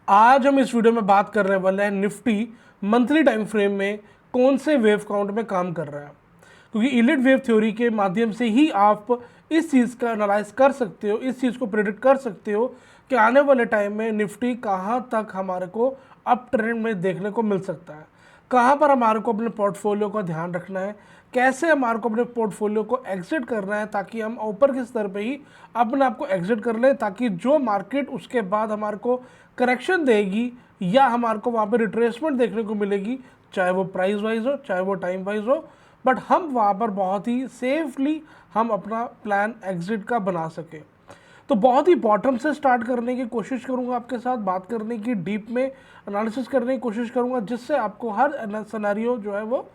आज हम इस वीडियो में बात करने वाले हैं निफ्टी मंथली टाइम फ्रेम में कौन से वेव काउंट में काम कर रहा है, क्योंकि इलिट वेव थ्योरी के माध्यम से ही आप इस चीज़ का एनालाइज कर सकते हो, इस चीज़ को प्रिडिक्ट कर सकते हो कि आने वाले टाइम में निफ्टी कहाँ तक हमारे को अप ट्रेंड में देखने को मिल सकता है, कहाँ पर हमारे को अपने पोर्टफोलियो का ध्यान रखना है, कैसे हमारे को अपने पोर्टफोलियो को एग्जिट करना है ताकि हम ऊपर के स्तर पे ही अपने आप को एग्जिट कर लें, ताकि जो मार्केट उसके बाद हमारे को करेक्शन देगी या हमारे को वहाँ पे रिट्रेसमेंट देखने को मिलेगी, चाहे वो प्राइस वाइज हो चाहे वो टाइम वाइज हो, बट हम वहाँ पर बहुत ही सेफली हम अपना प्लान एग्जिट का बना सकें। तो बहुत ही बॉटम से स्टार्ट करने की कोशिश करूंगा, आपके साथ बात करने की, डीप में एनालिसिस करने की कोशिश करूंगा, जिससे आपको हर सिनेरियो जो है वो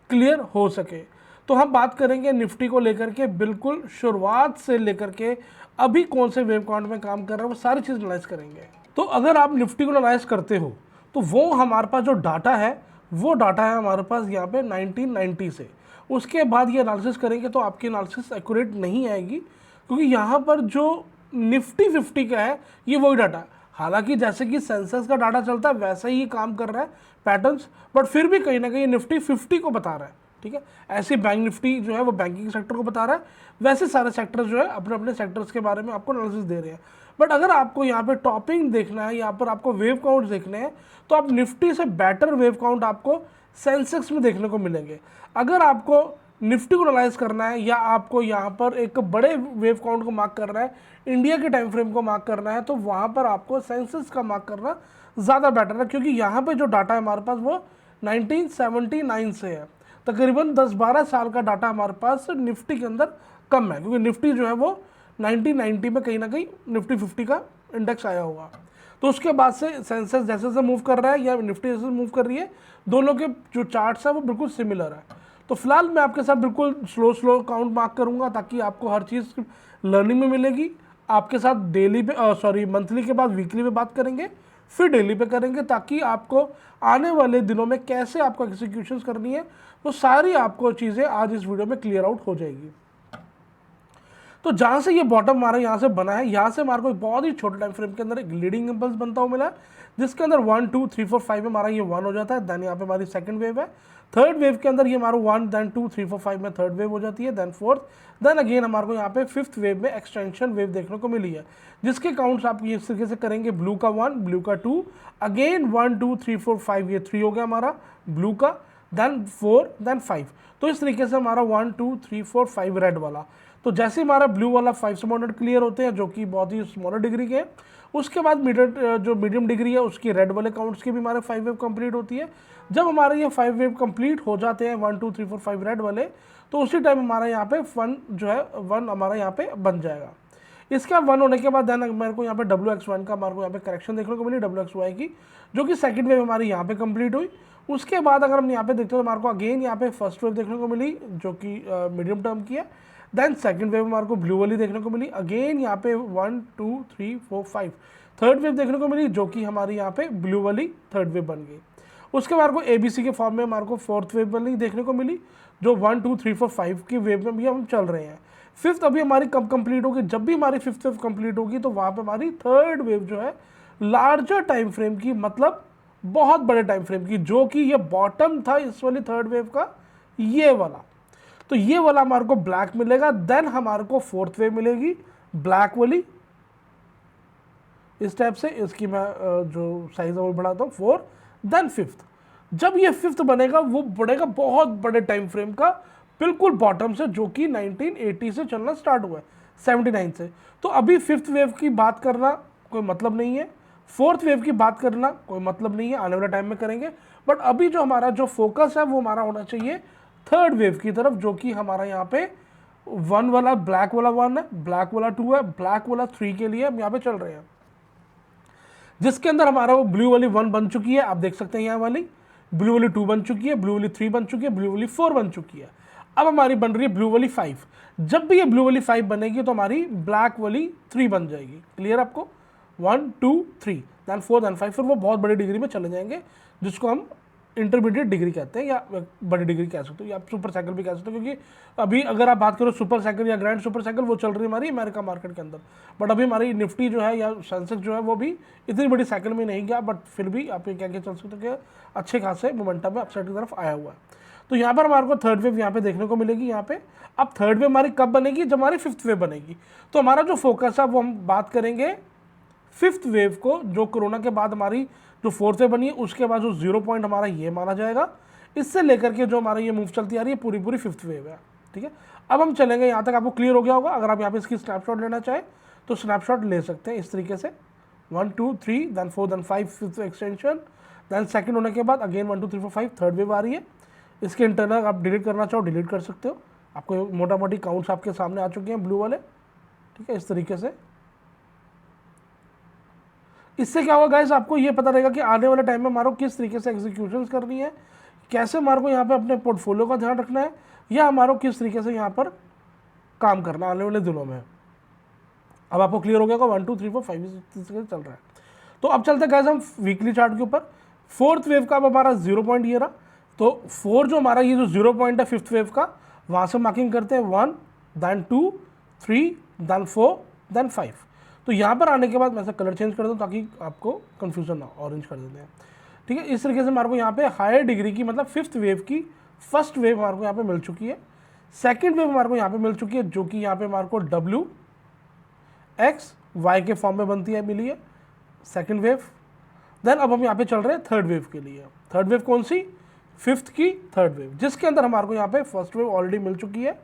क्लियर हो सके। तो हम बात करेंगे निफ्टी को लेकर के, बिल्कुल शुरुआत से लेकर के अभी कौन से वेव काउंट में काम कर रहा है वो सारी चीज़ एनालाइज करेंगे। तो अगर आप निफ्टी को एनालाइज करते हो तो वो हमारे पास जो डाटा है वो डाटा है हमारे पास यहाँ पे 1990 से, उसके बाद ये एनालिसिस करेंगे तो आपकी एनालिसिस एक्यूरेट नहीं आएगी, क्योंकि यहाँ पर जो निफ्टी 50 का है ये वही डाटा है। हालांकि जैसे कि सेंसस का डाटा चलता है वैसा ही काम कर रहा है पैटर्न्स, बट फिर भी कहीं ना कहीं निफ्टी 50 को बता रहा है। ठीक है, ऐसे बैंक निफ्टी जो है वो बैंकिंग सेक्टर को बता रहा है, वैसे सारे सेक्टर्स जो है अपने अपने सेक्टर्स के बारे में आपको एनालिसिस दे रहे हैं। बट अगर आपको यहाँ पे टॉपिंग देखना है, यहाँ पर आपको वेव काउंट देखने हैं, तो आप निफ्टी से बेटर वेव काउंट आपको सेंसेक्स में देखने को मिलेंगे। अगर आपको निफ्टी को एनालाइज करना है या आपको यहाँ पर एक बड़े वेव काउंट को मार्क करना है, इंडिया के टाइम फ्रेम को मार्क करना है, तो वहाँ पर आपको सेंसेक्स का मार्क करना ज़्यादा बेटर है, क्योंकि यहाँ पे जो डाटा है हमारे पास वो 1979 से है। तकरीबन 10-12 साल का डाटा हमारे पास निफ्टी के अंदर कम है, क्योंकि निफ्टी जो है वो 1990 में कहीं ना कहीं निफ्टी 50 का इंडेक्स आया हुआ। तो उसके बाद से सेंसेक्स जैसे जैसे मूव कर रहा है या निफ्टी जैसे मूव कर रही है, दोनों के जो चार्ट्स है वो बिल्कुल सिमिलर है। तो फिलहाल मैं आपके साथ बिल्कुल स्लो काउंट मार्क करूंगा, ताकि आपको हर चीज़ लर्निंग में मिलेगी। आपके साथ डेली पे मंथली के बाद वीकली पे बात करेंगे, फिर डेली पे करेंगे, ताकि आपको आने वाले दिनों में कैसे आपको एग्जीक्यूशन करनी है वो सारी आपको चीज़ें आज इस वीडियो में क्लियर आउट हो जाएगी। तो जहाँ से ये बॉटम हमारा यहाँ से बना है, यहाँ से हमारे को एक बहुत ही छोटे टाइम फ्रेम के अंदर एक लीडिंग इम्पल्स बनता हुआ मिला, जिसके अंदर 1 2 3 4 5 में हमारा ये 1 हो जाता है। देन यहाँ पे हमारी सेकंड वेव है, थर्ड वेव के अंदर ये हमारा 1 देन 2 3 4 5 में थर्ड वेव हो जाती है, देन फोर्थ, देन अगेन हमारे को यहाँ पे फिफ्थ वेव में एक्सटेंशन वेव देखने को मिली है, जिसके काउंट्स आप ये इस तरीके से करेंगे, ब्लू का 1, ब्लू का 2, अगेन 1 2 3 4 5, ये 3 हो गया हमारा ब्लू का, देन 4 देन 5। तो इस तरीके से हमारा 1 2 3 4 5 रेड वाला। तो जैसे हमारा ब्लू वाला 5 सपोर्टेड क्लियर होते हैं, जो कि बहुत ही स्मॉलर डिग्री के हैं, उसके बाद मीडियम डिग्री है उसकी रेड वाले काउंट्स की भी हमारे 5 वेव कंप्लीट होती है। जब हमारे ये 5 वेव कंप्लीट हो जाते हैं 1 2 3 4 5 रेड वाले, तो उसी टाइम हमारा यहाँ पे 1 जो है 1 हमारा यहाँ पे बन जाएगा। इसका 1 होने के बाद देन मेरे को यहाँ पे WX1 का हमारे को यहाँ पे करेक्शन देखने को मिली, WXY की, जो कि सेकंड वेव हमारी यहाँ पे कंप्लीट हुई। उसके बाद अगर हम यहाँ पे देखते हैं तो हमारे को अगेन यहाँ पे फर्स्ट वेव देखने को मिली, जो कि मीडियम टर्म की है। देन सेकंड वेव हमारे को ब्लू वाली देखने को मिली, अगेन यहाँ पे 1 2 3 4 5 थर्ड वेव देखने को मिली, जो कि हमारी यहाँ पे ब्लू वाली थर्ड वेव बन गई। उसके बाद को ABC के फॉर्म में हमारे को फोर्थ वेव वाली देखने को मिली, जो 1 2 3 4 5 की वेव में भी हम चल रहे हैं। फिफ्थ अभी हमारी कब कंप्लीट होगी, जब भी हमारी फिफ्थ वेव कंप्लीट होगी तो वहाँ पे हमारी थर्ड वेव जो है लार्जर टाइम फ्रेम की, मतलब बहुत बड़े टाइम फ्रेम की, जो कि ये बॉटम था इस वाली थर्ड वेव का, ये वाला। तो ये वाला हमारे को ब्लैक मिलेगा, देन हमारे को फोर्थ वेव मिलेगी ब्लैक वाली इस टाइप से। इसकी मैं जो साइज है वो बढ़ाता हूँ 4, देन फिफ्थ। जब ये फिफ्थ बनेगा वो बढ़ेगा बहुत बड़े टाइम फ्रेम का, बिल्कुल बॉटम से, जो कि 1980 से चलना स्टार्ट हुआ है, 79 से। तो अभी फिफ्थ वेव की बात करना कोई मतलब नहीं है, फोर्थ वेव की बात करना कोई मतलब नहीं है, आने वाले टाइम में करेंगे। बट अभी जो हमारा जो फोकस है वो हमारा होना चाहिए थर्ड वेव की तरफ, जो कि हमारा यहाँ पे 1 वाला ब्लैक वाला 1 है, ब्लैक वाला 2 है, ब्लैक वाला 3 के लिए हम यहाँ पे चल रहे हैं, जिसके अंदर हमारा वो ब्लू वाली 1 बन चुकी है, आप देख सकते हैं यहाँ वाली, ब्लू वाली 2 बन चुकी है, ब्लू वाली 3 बन चुकी है, ब्लू वाली 4 बन चुकी है। अब हमारी बन रही है ब्लू वाली 5। जब भी ये ब्लू वाली 5 बनेगी तो हमारी ब्लैक वाली 3 बन जाएगी। क्लियर आपको, 1 2 3 देन 4 देन 5, फिर वो बहुत बड़ी डिग्री में चले जाएंगे, जिसको हम इंटरमीडिएट डिग्री कहते हैं या बड़ी डिग्री कह सकते हो, या आप सुपर साइकिल भी कह सकते हो, क्योंकि अभी अगर आप बात करो सुपर साइकिल या ग्रैंड सुपर साइकिल वो चल रही है हमारी अमेरिका मार्केट के अंदर, बट अभी हमारी निफ्टी जो है या सेंसेक्स जो है वो भी इतनी बड़ी साइकिल में नहीं गया, बट फिर भी आप ये क्या चल सकते हो कि अच्छे खासे मोमेंटम में अपसाइड की तरफ आया हुआ है। तो यहाँ पर हमारे को थर्ड वेव यहाँ पे देखने को मिलेगी यहाँ पे। अब थर्ड वेव हमारी कब बनेगी, जब हमारी फिफ्थ वेव बनेगी। तो हमारा जो फोकस है वो हम बात करेंगे फिफ्थ वेव को, जो कोरोना के बाद हमारी जो फोर्थ वेव बनी है उसके बाद जो 0 पॉइंट हमारा ये माना जाएगा, इससे लेकर के जो हमारा ये मूव चलती आ रही है पूरी पूरी फिफ्थ वेव है। ठीक है, अब हम चलेंगे, यहाँ तक आपको क्लियर हो गया होगा। अगर आप यहाँ पे इसकी स्नैपशॉट लेना चाहें तो स्नैपशॉट ले सकते हैं इस तरीके से, 1 2 3 then 4 then 5 fifth extension, then second होने के बाद अगेन 1 2 3 4 5 थर्ड वेव आ रही है। इसके इंटरनल आप डिलीट करना चाहो डिलीट कर सकते हो, आपको मोटा मोटी काउंट्स आपके सामने आ चुके हैं ब्लू वाले। ठीक है, इस तरीके से इससे क्या होगा गाइस, आपको ये पता रहेगा कि आने वाले टाइम में हमारे को किस तरीके से एग्जीक्यूशन करनी है, कैसे हमारे को यहाँ पे अपने पोर्टफोलियो का ध्यान रखना है, या हमारे को किस तरीके से यहाँ पर काम करना आने वाले दिनों में। अब आपको क्लियर हो गया होगा 1 2 3 4 5 चल रहा है। तो अब चलते गाइस हम वीकली चार्ट के ऊपर। फोर्थ वेव का अब हमारा 0 पॉइंट ये रहा, तो 4 जो हमारा ये जो 0 पॉइंट है फिफ्थ वेव का, वहाँ से मार्किंग करते हैं 1 देन 2 3 देन 4 देन 5। तो यहाँ पर आने के बाद मैं ऐसा कलर चेंज कर दूँ ताकि आपको कन्फ्यूजन ना हो, ऑरेंज कर देते हैं। ठीक है, इस तरीके से हमारे को यहाँ पे हायर डिग्री की मतलब फिफ्थ वेव की फर्स्ट वेव हमारे को यहाँ पे मिल चुकी है, सेकंड वेव हमारे को यहाँ पे मिल चुकी है, जो कि यहाँ पे हमारे को W X Y के फॉर्म में बनती है, मिली है सेकंड वेव। देन अब हम यहाँ पे चल रहे हैं थर्ड वेव के लिए। थर्ड वेव कौन सी, फिफ्थ की थर्ड वेव, जिसके अंदर हमारे को यहाँ पे फर्स्ट वेव ऑलरेडी मिल चुकी है,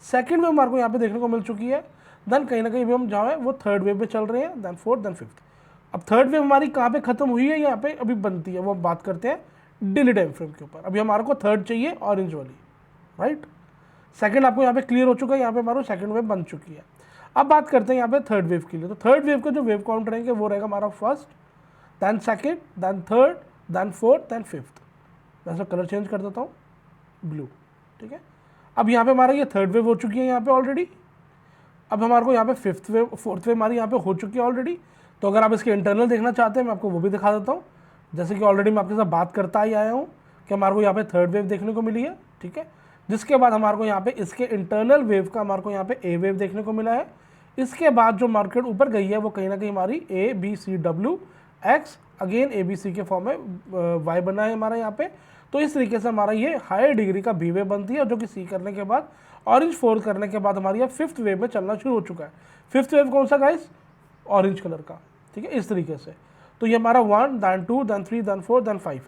सेकंड वेव हमारे को यहाँ पे देखने को मिल चुकी है, देन कहीं ना कहीं भी हम जहाँ है वो थर्ड वेव में चल रहे हैं, देन फोर्थ देन फिफ्थ। अब थर्ड वेव हमारी कहाँ पे खत्म हुई है, यहाँ पे अभी बनती है, वो हम बात करते हैं डेली टाइम फ्रेम के ऊपर। अभी हमारे को थर्ड चाहिए ऑरेंज वाली, राइट। सेकंड आपको यहाँ पे क्लियर हो चुका है, यहाँ पे हमारा सेकंड वेव बन चुकी है। अब बात करते हैं यहाँ पे थर्ड वेव के लिए। तो थर्ड वेव का जो वेव काउंट रहेंगे वो रहेगा हमारा first then second then third then fourth then fifth. मैं कलर चेंज कर देता हूँ ब्लू। ठीक है, अब यहाँ पे हमारा ये थर्ड वेव हो चुकी है यहाँ पे ऑलरेडी। अब हमारे को यहाँ पे फिफ्थ वेव फोर्थ वेव हमारी यहाँ पे हो चुकी है ऑलरेडी। तो अगर आप इसके इंटरनल देखना चाहते हैं मैं आपको वो भी दिखा देता हूँ, जैसे कि ऑलरेडी मैं आपके साथ बात करता ही आया हूँ कि हमारे को यहाँ पे थर्ड वेव देखने को मिली है। ठीक है, जिसके बाद हमारे को यहाँ पे इसके इंटरनल वेव का हमारे को यहाँ पे ए वेव देखने को मिला है। इसके बाद जो मार्केट ऊपर गई है वो कहीं ना कहीं हमारी ABCW X अगेन ABC के फॉर्म में वाई बना है हमारा यहाँ पे। तो इस तरीके से हमारा ये हायर डिग्री का बी वेव बनती है, जो कि सी करने के बाद ऑरेंज फोर करने के बाद हमारी ये फिफ्थ वेव में चलना शुरू हो चुका है। फिफ्थ वेव कौन सा गाइस, ऑरेंज कलर का। ठीक है, इस तरीके से तो ये हमारा 1 then 2 then 3 then 4 then 5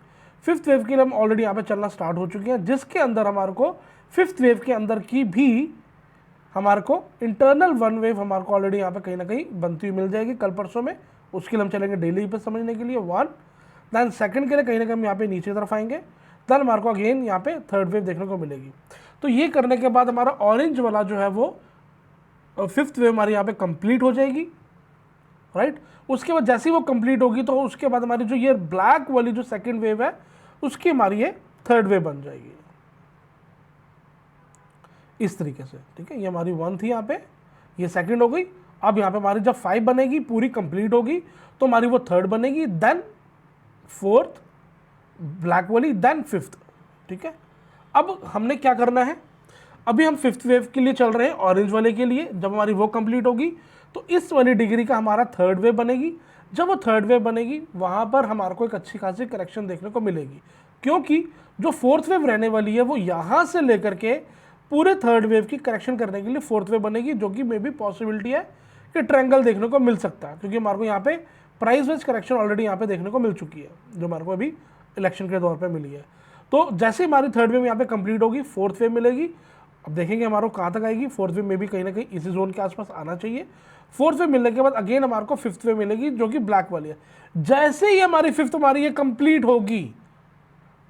fifth wave के लिए हम ऑलरेडी यहाँ पे चलना स्टार्ट हो चुके हैं, जिसके अंदर हमारे को फिफ्थ वेव के अंदर की भी हमारे को इंटरनल वन वेव हमारे को ऑलरेडी यहाँ पे कहीं ना कहीं बनती हुई मिल जाएगी कल परसों में। उसके लिए हम चलेंगे डेली पे समझने के लिए 1 देन सेकंड के लिए कहीं ना कहीं हम यहाँ पे नीचे तरफ आएंगे, देन हमारे को अगेन यहाँ पे थर्ड वेव देखने को मिलेगी। तो ये करने के बाद हमारा ऑरेंज वाला जो है वो फिफ्थ वेव हमारी यहाँ पे कंप्लीट हो जाएगी, राइट। उसके बाद जैसे ही वो कंप्लीट होगी तो उसके बाद हमारी जो ये ब्लैक वाली जो सेकंड वेव है उसकी हमारी ये थर्ड वेव बन जाएगी इस तरीके से। ठीक है, ये हमारी 1 थी यहाँ पे, ये सेकंड हो गई। अब यहाँ पे हमारी जब 5 बनेगी पूरी कंप्लीट होगी तो हमारी वो थर्ड बनेगी, देन फोर्थ ब्लैक वाली, देन फिफ्थ। ठीक है, अब हमने क्या करना है, अभी हम फिफ्थ वेव के लिए चल रहे हैं ऑरेंज वाले के लिए। जब हमारी वो कंप्लीट होगी तो इस वाली डिग्री का हमारा थर्ड वेव बनेगी। जब वो थर्ड वेव बनेगी वहाँ पर हमारे को एक अच्छी खासी करेक्शन देखने को मिलेगी, क्योंकि जो फोर्थ वेव रहने वाली है वो यहाँ से लेकर के पूरे थर्ड वेव की करेक्शन करने के लिए फोर्थ वेव बनेगी, जो कि मे भी पॉसिबिलिटी है कि ट्रायंगल देखने को मिल सकता है, क्योंकि हमारे को यहाँ पे प्राइस वाइज करेक्शन ऑलरेडी यहाँ पे देखने को मिल चुकी है, जो हमारे को अभी इलेक्शन के दौर पे मिली है। तो जैसे ही हमारी थर्ड वेव यहाँ पे कंप्लीट होगी फोर्थ वेव मिलेगी। अब देखेंगे हमारे को कहाँ तक आएगी, फोर्थ वेव में भी कहीं ना कहीं इसी जोन के आसपास आना चाहिए। फोर्थ वेव मिलने के बाद अगेन हमारे को फिफ्थ वेव मिलेगी, जो कि ब्लैक वाली है। जैसे ही हमारी फिफ्थ हमारी ये कंप्लीट होगी,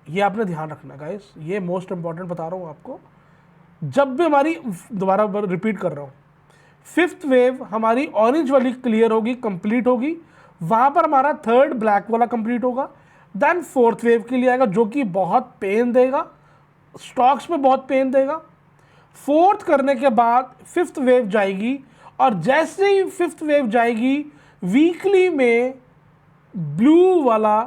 ये आपने ध्यान रखना गाइस, ये मोस्ट इंपॉर्टेंट बता रहा हूँ आपको। जब भी हमारी, दोबारा रिपीट कर रहा हूँ, फिफ्थ वेव हमारी ऑरेंज वाली क्लियर होगी, कंप्लीट होगी, वहां पर हमारा थर्ड ब्लैक वाला कंप्लीट होगा, देन फोर्थ वेव के लिए आएगा, जो कि बहुत पेन देगा, स्टॉक्स में बहुत पेन देगा। फोर्थ करने के बाद फिफ्थ वेव जाएगी, और जैसे ही फिफ्थ वेव जाएगी वीकली में ब्लू वाला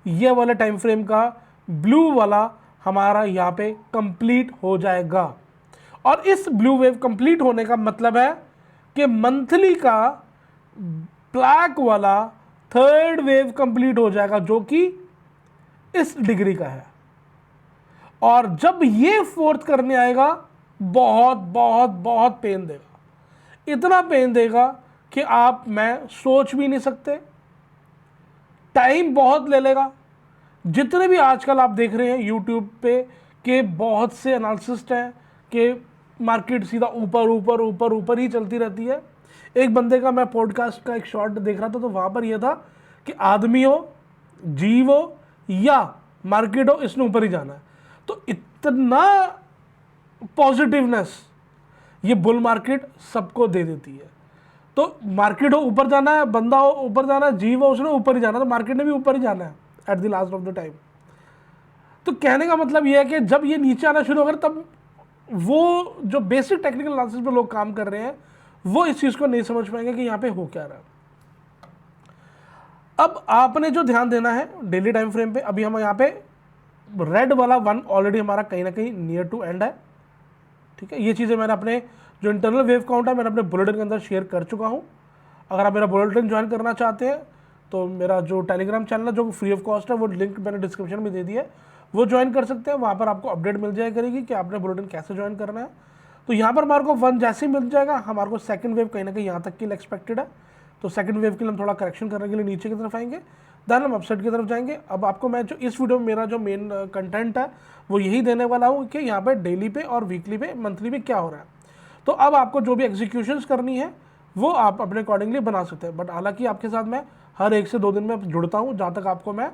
ये वाला टाइम फ्रेम का ब्लू वाला हमारा यहाँ पे कंप्लीट हो जाएगा। और इस ब्लू वेव कंप्लीट होने का मतलब है कि मंथली का ब्लैक वाला थर्ड वेव कंप्लीट हो जाएगा, जो कि इस डिग्री का है। और जब ये फोर्थ करने आएगा, बहुत बहुत बहुत पेन देगा, इतना पेन देगा कि आप मैं सोच भी नहीं सकते। टाइम बहुत ले लेगा। जितने भी आजकल आप देख रहे हैं यूट्यूब पे के बहुत से एनालिसिस्ट हैं कि मार्केट सीधा ऊपर ऊपर ऊपर ऊपर ही चलती रहती है। एक बंदे का मैं पॉडकास्ट का एक शॉर्ट देख रहा था, तो वहाँ पर यह था कि आदमी हो, जीव हो या मार्केट हो, इसने ऊपर ही जाना है। तो इतना पॉजिटिवनेस ये बुल मार्केट सबको दे देती है। तो मार्केट हो ऊपर जाना है, बंदा हो ऊपर जाना है, जीव हो उसने ऊपर ही जाना है, तो मार्केट ने भी ऊपर ही जाना है at the last of the time. तो कहने का मतलब ये है कि जब ये नीचे आना शुरू होगा, तब वो जो बेसिक टेक्निकल एनालिसिस पे लोग काम कर रहे हैं वो इस चीज़ को नहीं समझ पाएंगे कि यहाँ पे हो क्या रहा है। अब आपने जो ध्यान देना है डेली टाइम फ्रेम पे, अभी हम यहाँ पे रेड वाला वन ऑलरेडी हमारा कहीं ना कहीं नियर टू एंड है, ठीक है। ये चीज़ें मैंने अपने जो इंटरनल वेव काउंट है मैंने अपने बुलेटिन के अंदर शेयर कर चुका हूँ। अगर आप मेरा बुलेटिन ज्वाइन करना चाहते हैं तो मेरा जो टेलीग्राम चैनल है जो फ्री ऑफ कॉस्ट है, वो लिंक मैंने डिस्क्रिप्शन में दे दिया है, वो ज्वाइन कर सकते हैं। वहाँ पर आपको अपडेट मिल जाया करेगी कि आपने बुलेटिन कैसे ज्वाइन करना है। तो यहाँ पर हमारे को वन जैसे ही मिल जाएगा, हमारे को सेकंड वेव कहीं ना कहीं यहाँ तक के लिए एक्सपेक्टेड है। तो सेकंड वेव के लिए हम थोड़ा करेक्शन करने के लिए नीचे की तरफ आएंगे, देन हम अपसाइड की तरफ जाएंगे। अब आपको मैं जो इस वीडियो में मेरा जो मेन कंटेंट है वो यही देने वाला हूँ कि यहाँ पे डेली पे और वीकली पे मंथली पे क्या हो रहा है। तो अब आपको जो भी एग्जीक्यूशंस करनी है वो आप अपने अकॉर्डिंगली बना सकते हैं। बट हालांकि आपके साथ मैं हर 1 से 2 दिन में जुड़ता हूँ, जहाँ तक आपको मैं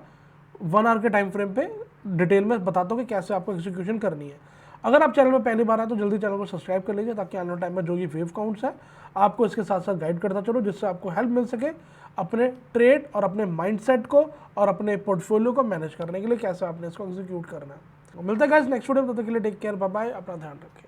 1 आवर के टाइम फ्रेम पे डिटेल में बताता हूँ कि कैसे आपको एग्जीक्यूशन करनी है। अगर आप चैनल में पहली बार आए तो जल्दी चैनल को सब्सक्राइब कर लीजिए, ताकि आने वाले टाइम में जो ये वेव काउंट्स है आपको इसके साथ साथ गाइड करता चलो, जिससे आपको हेल्प मिल सके अपने ट्रेड और अपने माइंडसेट को और अपने पोर्टफोलियो को मैनेज करने के लिए, कैसे आपने इसको एग्जीक्यूट करना है। मिलता है गाइस नेक्स्ट वीडियो में, तब तक के लिए टेक केयर, बाय बाय, अपना ध्यान रखें।